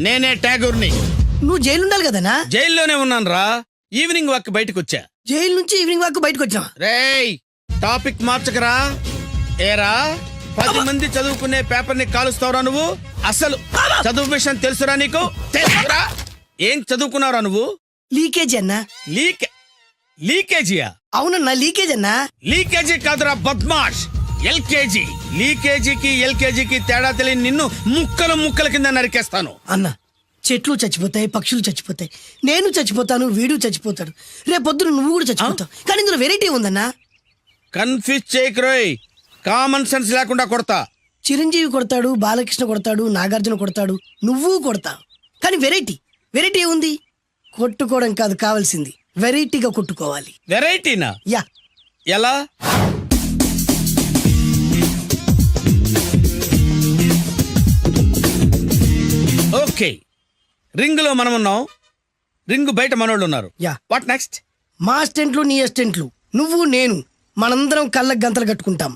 Speaker 4: నేనే ట్యాగూర్ని.
Speaker 3: నువ్వు జైలు ఉండాలి కదనా?
Speaker 4: జైల్లోనే ఉన్నాను రా. ఈవినింగ్ వాక్ బయటకు వచ్చా.
Speaker 3: జైలు నుంచి ఈవినింగ్ వాక్ బయటకు వచ్చా.
Speaker 4: రేయ్, టాపిక్ మార్చకరా. ఏరా, 10 మంది చదువుకునే పేపర్ ని కాలుస్తావురా నువ్వు? అసలు చదువు విషయం తెలుసురా నీకు? తెలుసురా? ఏం చదువుకున్నావురా నువ్వు?
Speaker 3: లీకేజ్ అన్నా.
Speaker 4: లీకేజీయా?
Speaker 3: అవునన్నా, లీకేజ్ అన్నా.
Speaker 4: లీకేజీ కాదురా బద్మాష్, ఎల్కేజీ. లీకేజీకి ఎల్కేజీకి తేడా తెలియని నిన్ను ముక్కల కింద నరికేస్తాను.
Speaker 3: అన్నా, చెట్లు చచ్చిపోతాయి, పక్షులు చచ్చిపోతాయి, నేను చచ్చిపోతాను, వీడు చచ్చిపోతాడు, రేపొద్దున నువ్వు కూడా చచ్చిపోతావు. కానీ ఇందులో వెరైటీ ఉందన్నా.
Speaker 4: కన్ఫ్యూజ్ చేయకురోయ్, కామన్ సెన్స్ లేకుండా కొడతా.
Speaker 3: చిరంజీవి కొడతాడు, బాలకృష్ణ కొడతాడు, నాగార్జున కొడతాడు, నువ్వు కొడతావు. కానీ వెరైటీ ఉంది. కొట్టుకోవడం కాదు కావాల్సింది, వెరైటీగా కొట్టుకోవాలి.
Speaker 4: వెరైటీనా?
Speaker 3: యా.
Speaker 4: ఎలా? ఓకే, రింగ్ లో మనం ఉన్నాం, రింగ్ బయట మనోళ్ళు ఉన్నారు.
Speaker 3: యా.
Speaker 4: What next?
Speaker 3: మా అసిస్టెంట్లు, నీ అసిస్టెంట్లు, నువ్వు నేను, మనందరం కళ్ళకు గంతలు కట్టుకుంటాం.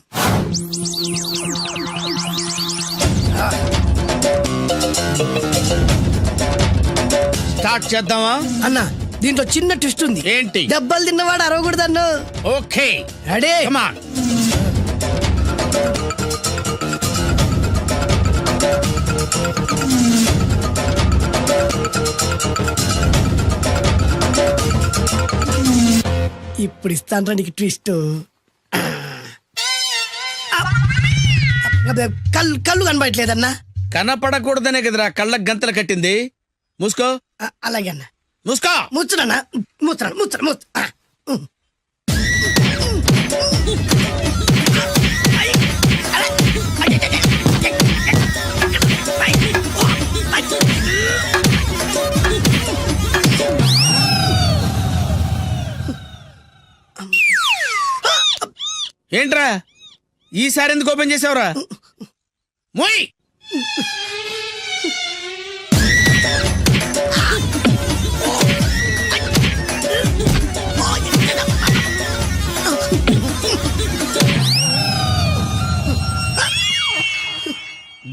Speaker 4: స్టార్ట్ చేద్దామా?
Speaker 3: అన్నా, దీంట్లో చిన్న ట్విస్ట్ ఉంది.
Speaker 4: ఏంటి?
Speaker 3: దెబ్బలు తిన్నవాడు అరవకూడదన్ను.
Speaker 4: Okay,
Speaker 3: ready?
Speaker 4: Come on.
Speaker 3: ఇప్పుడు ఇస్తాను నీకు ట్విస్ట్. కళ్ళు కనబడట్లేదన్నా.
Speaker 4: కనపడకూడదనే కదరా కళ్ళకు గంతలు కట్టింది. మూసుకో.
Speaker 3: అలాగే అన్న.
Speaker 4: మూసుకో.
Speaker 3: ముచ్చునన్నా, ముచ్చున.
Speaker 4: ఏంట్రా ఈసారి ఎందుకు ఓపెన్ చేసావురా? మోయ్.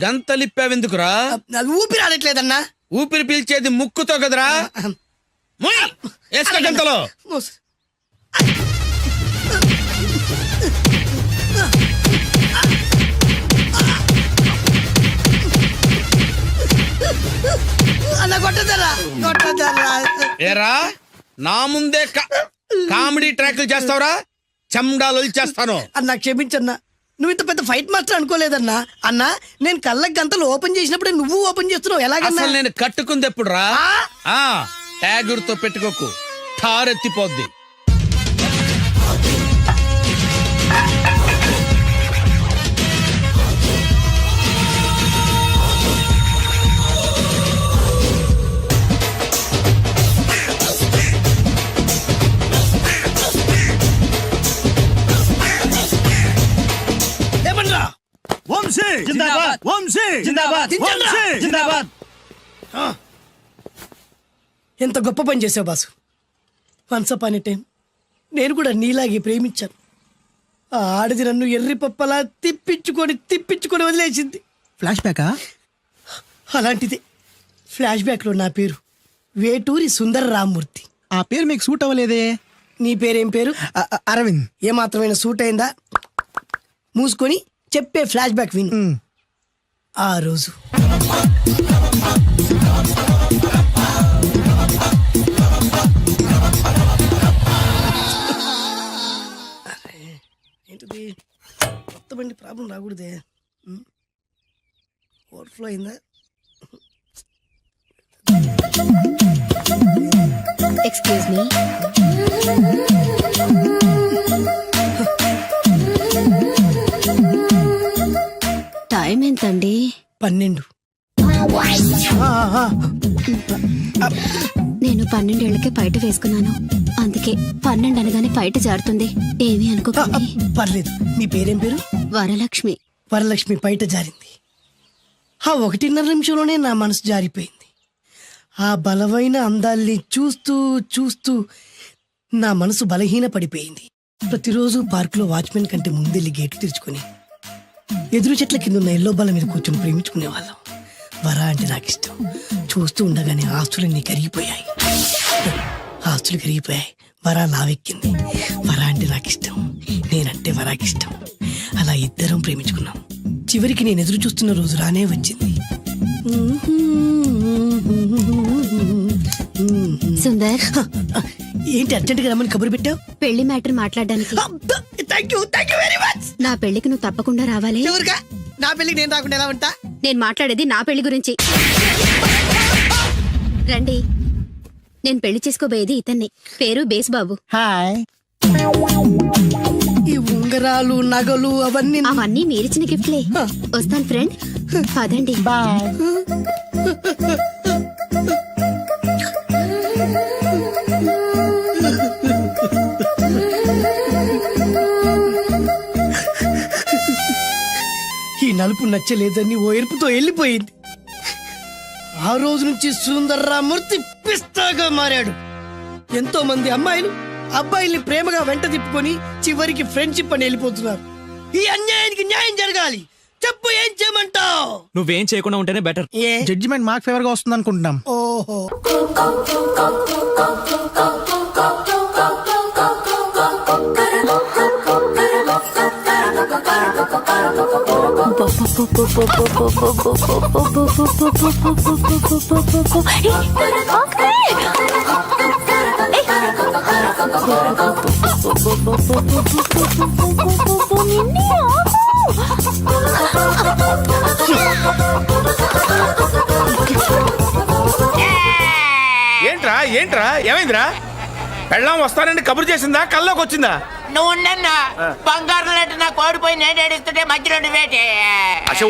Speaker 4: గంతలిప్పావెందుకురా?
Speaker 3: ఊపిరి ఆడట్లేదన్నా.
Speaker 4: ఊపిరి పీల్చేది ముక్కుతో కదరా. మోయ్, వేసుకో గంతలో. ఏరా, నా ముందే కామెడీ ట్రాక్లు చేస్తావురా? చెమ్డాలు చేస్తాను.
Speaker 3: అన్నా క్షమించన్నా, నువ్వు ఇంత పెద్ద ఫైట్ మాస్టర్ అనుకోలేదన్నా. అన్నా, నేను కళ్ళకి గంతలు ఓపెన్ చేసినప్పుడే నువ్వు ఓపెన్ చేస్తున్నావు. ఎలాగన్నా?
Speaker 4: అసలు నేను కట్టుకుంది ఎప్పుడు రా? ట్యాగుర్తో పెట్టుకోకు, ఠారెత్తిపోద్ది.
Speaker 3: ఎంత గొప్ప పని చేసావు boss. Once upon a time నేను కూడా నీలాగే ప్రేమించాను. ఆ ఆడది నన్ను ఎర్రి పప్పలా తిప్పించుకొని వదిలేసింది.
Speaker 12: ఫ్లాష్ బ్యాకా?
Speaker 3: అలాంటిదే. ఫ్లాష్ బ్యాక్ లో నా పేరు వేటూరి సుందర రామ్మూర్తి.
Speaker 12: ఆ పేరు మీకు సూట్ అవ్వలేదే.
Speaker 3: నీ పేరేం పేరు?
Speaker 12: అరవింద్.
Speaker 3: ఏమాత్రమైన సూట్ అయిందా? మూసుకొని చెప్పే ఫ్లాష్ బ్యాక్ విను. ఆ రోజు ఏంటిది కొత్త బండి ప్రాబ్లం రాకూడదే. ఓవర్ఫ్లో అయిందా?
Speaker 8: Excuse me. టైం ఎంతండి?
Speaker 3: 12.
Speaker 8: నేను 12 ఏళ్లకే పైట వేసుకున్నాను. అందుకే 12 అనగానే పైట జారుతుంది. ఏమీ అనుకోకండి.
Speaker 3: పర్లేదు. మీ పేరేం పేరు?
Speaker 8: వరలక్ష్మి.
Speaker 3: వరలక్ష్మి పైట జారింది. ఆ 1.5 నిమిషంలోనే నా మనసు జారిపోయింది. ఆ బలమైన అందాల్ని చూస్తూ చూస్తూ నా మనసు బలహీన పడిపోయింది. ప్రతిరోజు పార్కులో వాచ్మెన్ కంటే ముందెళ్ళి గేటు తెరుచుకొని ఎదురు చెట్ల కింద ఉన్న ఎల్లో బాల మీద కూర్చొని ప్రేమించుకునేవాళ్ళం. వర అంటే నాకు ఇష్టం. చూస్తూ ఉండగానే ఆస్తులన్నీ కరిగిపోయాయి. ఆస్తులు కరిగిపోయాయి. వర లావెక్కింది. వర అంటే నాకు ఇష్టం. నేనంటే వరాకి ఇష్టం. అలా ఇద్దరం ప్రేమించుకున్నాం. చివరికి నేను ఎదురు చూస్తున్న రోజు రానే వచ్చింది.
Speaker 8: సుందర్,
Speaker 3: ఏంటి అర్జెంట్గా రమ్మని కబురు పెట్టావు?
Speaker 8: పెళ్లి మ్యాటర్ మాట్లాడడానికి.
Speaker 3: Thank you very much.
Speaker 8: నా పెళ్లికి నువ్వు తప్పకుండా రావాలి.
Speaker 3: ఎవరుగా? నా పెళ్లికి నేను రాకుండా ఎలా ఉంటా?
Speaker 8: నేను మాట్లాడేది నా పెళ్లి గురించి. రండి. నేను పెళ్లి చేసుకోబోయేది ఇతన్ని. పేరు బేస్బాబు.
Speaker 12: హాయ్.
Speaker 3: ఈ ఉంగరాలు నగలు
Speaker 8: అవన్నీ మీరిచ్చిన గిఫ్ట్లే. వస్తాను ఫ్రెండ్. పదండి.
Speaker 12: బాయ్.
Speaker 3: ఈ నలుపు నచ్చలేదని ఓ ఎరుపుతో వెళ్ళిపోయింది. ఆ రోజు నుంచి సుందర్రామూర్తి పిస్తాగా మారాడు. ఎంతో మంది అమ్మాయిలు అబ్బాయిల్ని ప్రేమగా వెంట తిప్పుకొని చివరికి ఫ్రెండ్షిప్ అని వెళ్ళిపోతున్నారు. ఈ అన్యాయానికి న్యాయం జరగాలి. చెప్పు, ఏం చేయమంటావు?
Speaker 9: నువ్వేం చేయకుండా ఉంటేనే బెటర్.
Speaker 12: జడ్జిమెంట్ మాకు ఫేవర్ గా వస్తుంది అనుకుంటున్నాం.
Speaker 3: ఓహో.
Speaker 4: ఏంట్రా ఏంట్రా ఏమైందిరా? పెళ్ళాం వస్తానండి కబురు చేసిందా? కల్లోకి వచ్చిందా?
Speaker 5: నువ్వు ఉండన్నా బంగారం లాంటి నా కోడిపోయి నేను ఏడుస్తుంటే మధ్యలో వేటే.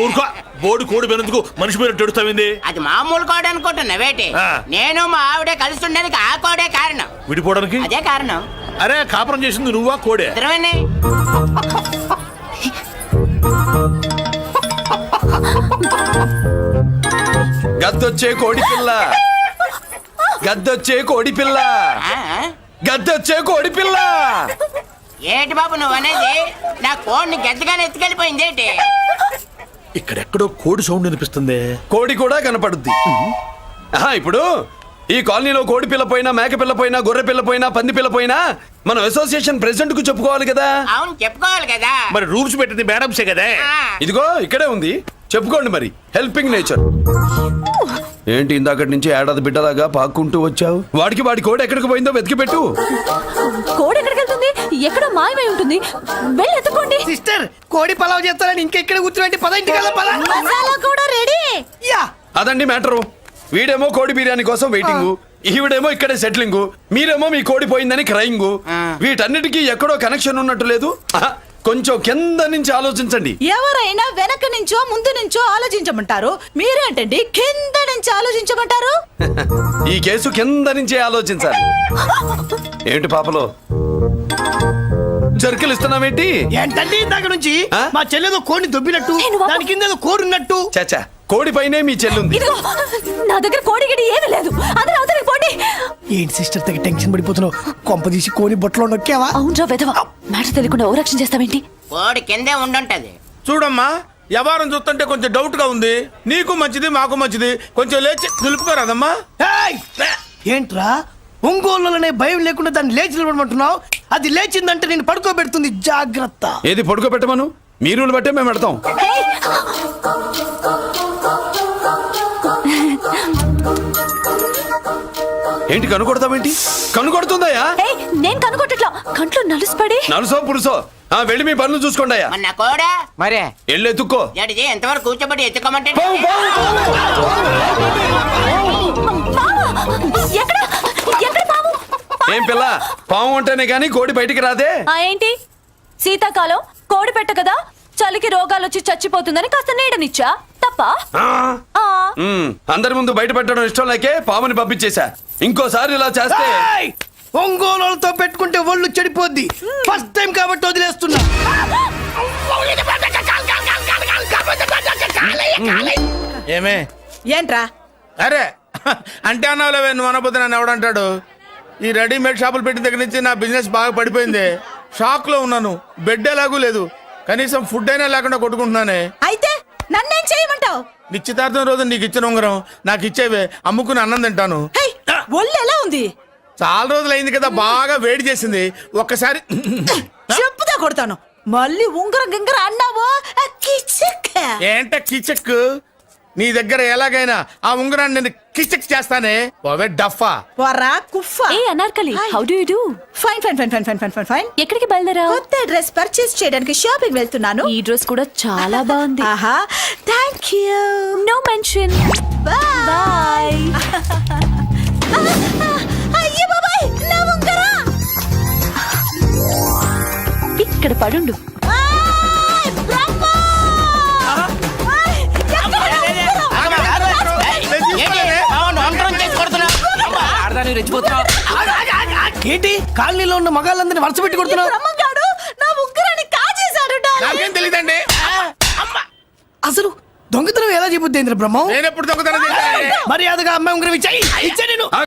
Speaker 13: ఊరుకో. బోర్డు కోడి పెనందుకు మనిషి మీద తెడుస్తావింది.
Speaker 5: అది మామూలు కోడి అనుకుంటున్నా వేటి. నేను మా ఆవిడే కలిసి ఉండడానికి ఆ కోడే కారణం.
Speaker 13: విడిపోవడానికి
Speaker 5: అదే కారణం.
Speaker 13: అరే కాపురం చేసింది నువ్వా కోడే?
Speaker 5: ఇద్దరమేనే.
Speaker 4: గద్దొచ్చే కోడి పిల్ల, గద్దొచ్చే కోడి పిల్ల, గద్దొచ్చే కోడి పిల్ల.
Speaker 5: ఏంటి బాబు నువ్వు అనేది? నా కోడిని గద్దగానే ఎత్తుకెళ్ళిపోయింది ఏంటి?
Speaker 13: ఇక్కడెక్కడో కోడి సౌండ్ అనిపిస్తుంది.
Speaker 4: కోడి కూడా కనపడుద్ది. ఇప్పుడు ఈ కాలనీలో కోడి పిల్ల పోయినా, మేక పిల్ల పోయినా, గొర్రె పిల్ల పోయినా, పంది పిల్ల పోయినా మనం అసోసియేషన్ ప్రెసిడెంట్ కు చెప్పుకోవాలి కదా.
Speaker 5: అవును, చెప్పుకోవాలి కదా.
Speaker 13: మరి రూల్స్ పెట్టింది మేడంసే కదా.
Speaker 4: ఇదిగో ఇక్కడే ఉంది, చెప్పుకోండి మరి. Helping nature. ఏంటి ఇందాకటి నుంచి ఏడాది బిడ్డలాగా పాక్కుంటూ వచ్చావు? వాడికి వాడి కోడి ఎక్కడికి పోయిందో వెతికి పెట్టు.
Speaker 6: కోడి ఎక్కడికి వెళ్తుంది? ఎక్కడ మాయమై ఉంటుంది. వెళ్ళి ఎత్తుకోండి.
Speaker 3: సిస్టర్, కోడి పలావ్ చేస్తారని ఇంకెక్కడ కూర్చోండి. 10 ఇంటికల్లా పద.
Speaker 6: మసాలా కూడా రెడీ.
Speaker 3: యా,
Speaker 4: అదండి మ్యాటరు. వీడేమో కోడి బిర్యానీ కోసం వెయిటింగ్, ఈవిడేమో ఇక్కడే సెటిలింగ్, మీరేమో మీ కోడి పోయిందని క్రయింగ్. వీటన్నిటికీ ఎక్కడో కనెక్షన్ ఉన్నట్టు లేదు. కొంచెం కింద నుంచి ఆలోచించండి.
Speaker 6: ఎవరైనా వెనక నుంచో ముందు నుంచో ఆలోచించమంటారు. మీరేంటండి కింద నుంచి ఆలోచించమంటారు?
Speaker 4: ఈ కేసు కింద నుంచే ఆలోచించాలి. ఏంటి పాపలో జర్కలు ఇస్తున్నావేంటి?
Speaker 3: ఏంటండి ఇందాక నుంచి మా చెల్లెదో కోడిని దొబ్బినట్టు, దాని కింద కోడి ఉన్నట్టు.
Speaker 4: చచ్చా, కోడి పైనే మీ చెల్లుంది.
Speaker 6: నా దగ్గర కోడి గిడి ఏమీ లేదు. అందరూ అవతలికి పోండి.
Speaker 3: ఏంటి సిస్టర్ తెగ టెన్షన్ పడిపోతున్నావు? కొంపదీసి కోడి బొట్టలో నొక్కావా?
Speaker 6: అవునరా వెధవ, మ్యాటర్ తెలియకుండా ఓ రక్షణ చేస్తావేంటి?
Speaker 5: కోడి కిందే ఉండుంటది.
Speaker 4: చూడమ్మా, వ్యవహారం చూస్తుంటే కొంచెం డౌట్ గా ఉంది. నీకు మంచిది, మాకు మంచిది. కొంచెం లేచి నిలుపుకోరాదమ్మా.
Speaker 3: ఏంట్రా ఒంగోలులోనే భయం లేకుండా దాన్ని లేచి నిలబడమంటున్నావు. అది లేచిందంటే నేను పడుకోబెడుతుంది. జాగ్రత్త.
Speaker 4: ఏది పడుకోబెట్టమను, మీ రూల్ బట్టే మేము పెడతాం. ఏంటి కనుకొడతావేంటి? కనుకొడుతుందయ్యా?
Speaker 8: నేను కనుగొట్టట్లా, కంట్లో నలుసుపడి.
Speaker 4: నలుసో పురుసో వెళ్ళి మీ పనులు చూసుకోండి అయ్యా.
Speaker 5: మన కోడా
Speaker 2: మరే
Speaker 4: వెళ్ళి ఎత్తుక్కో.
Speaker 5: జడిజీ ఎంతవరకు కూర్చోబెట్టి ఎత్తుకోమంటే
Speaker 8: ఎక్కడ ఎక్కడ పాము?
Speaker 4: ఏం పిల్ల, పాము ఉంటేనే గాని కోడి బయటికి రాదే.
Speaker 8: ఏంటి శీతాకాలం కోడి పెట్ట కదా, చలికి రోగాలు వచ్చి చచ్చిపోతుందని కాస్త నీడనిచ్చా తప్ప.
Speaker 4: అందరి ముందు బయట పెట్టడం ఇష్టం లేకే పాముని పంపించేశా. ఇంకోసారి ఇలా చేస్తే
Speaker 3: ఒంగోలులతో పెట్టుకుంటే ఒళ్ళు చెడిపోద్ది. ఫస్ట్ టైం కాబట్టి వదిలేస్తున్నా.
Speaker 4: ఏమే
Speaker 6: ఏంట్రా?
Speaker 4: అరే అంటే అన్నావులేవే, నువ్వు అనబోతే నన్ను ఎవడంటాడు. ఈ రెడీమేడ్ షాపులు పెట్టిన దగ్గర నుంచి నా బిజినెస్ బాగా పడిపోయింది. షాక్ లో ఉన్నాను. బెడ్ ఎలాగూ లేదు, కనీసం ఫుడ్ అయినా లేకుండా కొట్టుకుంటున్నానే.
Speaker 6: అయితే నన్నేం చేయమంటావు?
Speaker 4: నిశ్చితార్థం రోజు నీకు ఇచ్చిన ఉంగరం నాకు ఇచ్చేవే, అమ్ముకుని అన్నం తింటాను.
Speaker 6: ఒళ్ళు ఎలా ఉంది?
Speaker 4: చాలా రోజులు అయింది కదా, బాగా వేడి చేసింది. ఒక్కసారి
Speaker 6: చెప్పుదా కొడతాను. మళ్ళీ ఉంగరం గింగర అన్నావో కిచక్.
Speaker 4: ఏంట కిచక్? నీ దగ్గర ఎలాగైనా ఆ ఉంగరాన్ని నేను కిచక్ చేస్తానే. ఓవే డఫా.
Speaker 6: వరా కుఫా.
Speaker 8: ఏ Anarkali, how do you do?
Speaker 6: Fine fine fine fine fine fine fine fine.
Speaker 8: ఎక్కడికి బయలుదేరావు?
Speaker 6: కొత్త డ్రెస్ పర్చేస్ చేయడానికి షాపింగ్ వెళ్తున్నాను.
Speaker 8: ఈ డ్రెస్ కూడా చాలా బాగుంది.
Speaker 6: ఆహా, thank you.
Speaker 8: No mention.
Speaker 6: Bye. అయ్యో బాబాయ్, నా ఉంగరం.
Speaker 8: ఇక్కడ పడుండు.
Speaker 3: ఏంటి కాలనీలో ఉన్న మగాళ్ళందరినీ వరుస పెట్టి కొడుతున్నావు?
Speaker 6: బ్రహ్మంగాడు నా ఉంగరాన్ని కాజేశాడు.
Speaker 4: నాకేం తెలియదండి.
Speaker 3: అసలు దొంగతనం ఎలా చెబుద్ది బ్రహ్మం?
Speaker 4: నేను ఎప్పుడు దొంగతనం చేశాను?
Speaker 3: మర్యాదగా అమ్మాయి ఉంగరం ఇచ్చాయి. ఇచ్చా నేను.